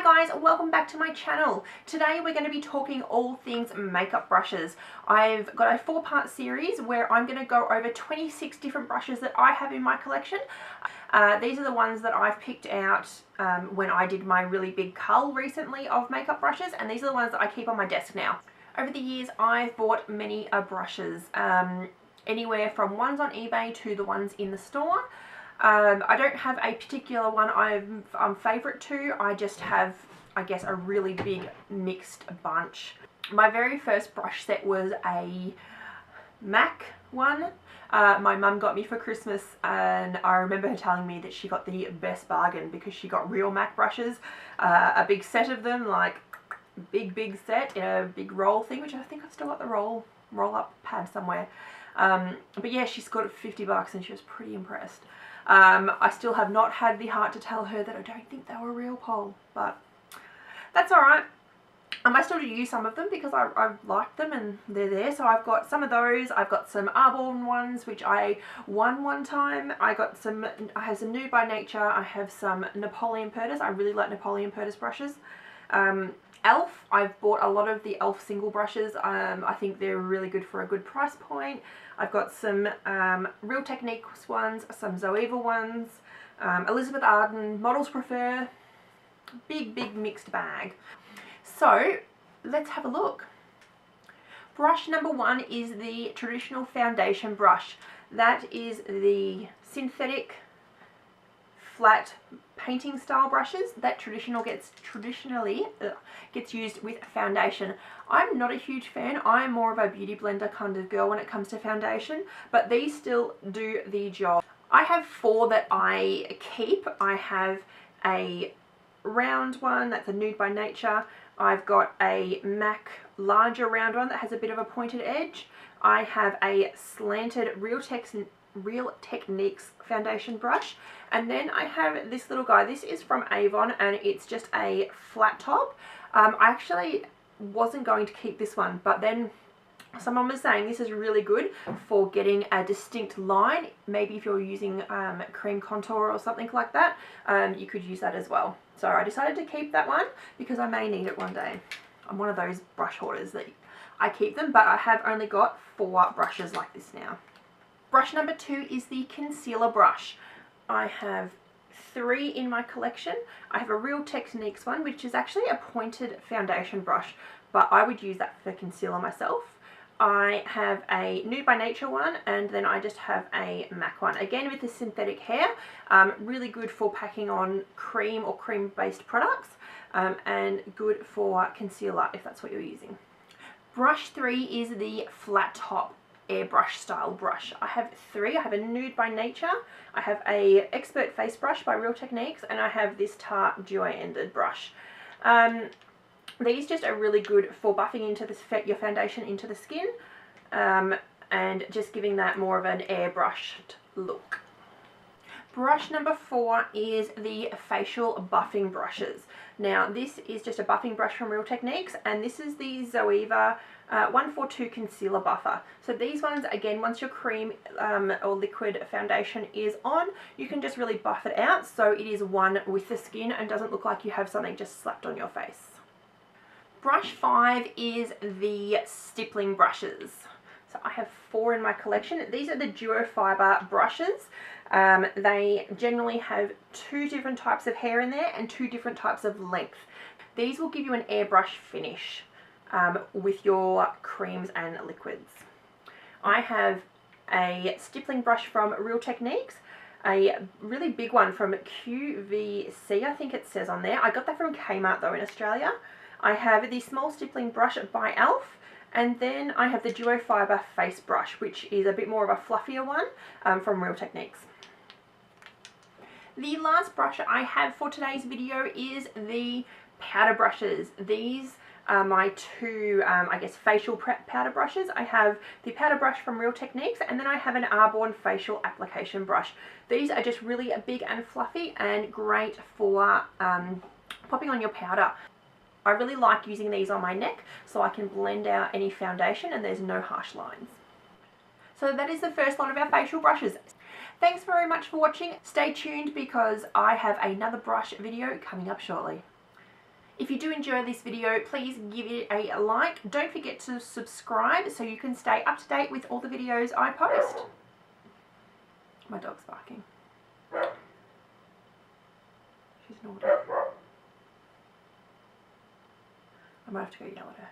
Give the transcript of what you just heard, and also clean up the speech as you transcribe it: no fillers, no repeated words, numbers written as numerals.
Hi guys, welcome back to my channel. Today we're going to be talking all things makeup brushes. I've got a 4-part series where I'm going to go over 26 different brushes that I have in my collection. These are the ones that I've picked out when I did my really big cull recently of makeup brushes, and these are the ones that I keep on my desk now. Over the years I've bought many brushes, anywhere from ones on eBay to the ones in the store. I don't have a particular one I'm favourite to. I just have, I guess, a really big mixed bunch. My very first brush set was a MAC one. My mum got me for Christmas, and I remember her telling me that she got the best bargain because she got real MAC brushes, a big set of them, like big set in a big roll thing, which I think I've still got the roll up pad somewhere. But yeah, she got it for 50 bucks and she was pretty impressed. I still have not had the heart to tell her that I don't think they were real, Pole, but that's alright. I still do use some of them because I like them and they're there. So I've got some of those. I've got some Arbonne ones which I won one time. I have some Nude by Nature. I have some Napoleon Purtis. I really like Napoleon Purtis brushes. Elf, I've bought a lot of the Elf single brushes. I think they're really good for a good price point. I've got some Real Techniques ones, some Zoeva ones, Elizabeth Arden, Models Prefer. Big mixed bag. So let's have a look. Brush number 1 is the traditional foundation brush. That is the synthetic flat painting style brushes that traditionally gets used with foundation. I'm not a huge fan. I'm more of a beauty blender kind of girl when it comes to foundation, but these still do the job. I have 4 that I keep. I have a round one, that's a Nude by Nature. I've got a MAC larger round one that has a bit of a pointed edge. I have a slanted Real Techniques foundation brush, and then I have this little guy. This is from Avon and it's just a flat top. I actually wasn't going to keep this one, but then someone was saying this is really good for getting a distinct line. Maybe if you're using cream contour or something like that, you could use that as well. So I decided to keep that one because I may need it one day. I'm one of those brush hoarders that I keep them, but I have only got 4 brushes like this now. Brush number 2 is the concealer brush. I have 3 in my collection. I have a Real Techniques one, which is actually a pointed foundation brush, but I would use that for concealer myself. I have a Nude by Nature one, and then I just have a MAC one, again with the synthetic hair. Really good for packing on cream or cream-based products, and good for concealer if that's what you're using. Brush 3 is the flat top airbrush style brush. I have 3. I have a Nude by Nature, I have a Expert Face Brush by Real Techniques, and I have this Tarte Duo-ended brush. These just are really good for buffing into your foundation into the skin, and just giving that more of an airbrushed look. Brush number 4 is the facial buffing brushes. Now this is just a buffing brush from Real Techniques, and this is the Zoeva 142 Concealer Buffer. So these ones, again, once your cream or liquid foundation is on, you can just really buff it out so it is one with the skin and doesn't look like you have something just slapped on your face. Brush 5 is the stippling brushes. So I have 4 in my collection. These are the duo fiber brushes. They generally have 2 different types of hair in there and 2 different types of length. These will give you an airbrush finish with your creams and liquids. I have a stippling brush from Real Techniques, a really big one from QVC, I think it says on there. I got that from Kmart though in Australia. I have the small stippling brush by Elf, and then I have the duo fiber face brush, which is a bit more of a fluffier one from Real Techniques. The last brush I have for today's video is the powder brushes. These are my 2, I guess, facial powder brushes. I have the powder brush from Real Techniques, and then I have an Arbonne facial application brush. These are just really big and fluffy and great for popping on your powder. I really like using these on my neck so I can blend out any foundation and there's no harsh lines. So that is the first lot of our facial brushes. Thanks very much for watching. Stay tuned because I have another brush video coming up shortly. If you do enjoy this video, please give it a like. Don't forget to subscribe so you can stay up to date with all the videos I post. My dog's barking. She's naughty. I might have to go yell at her.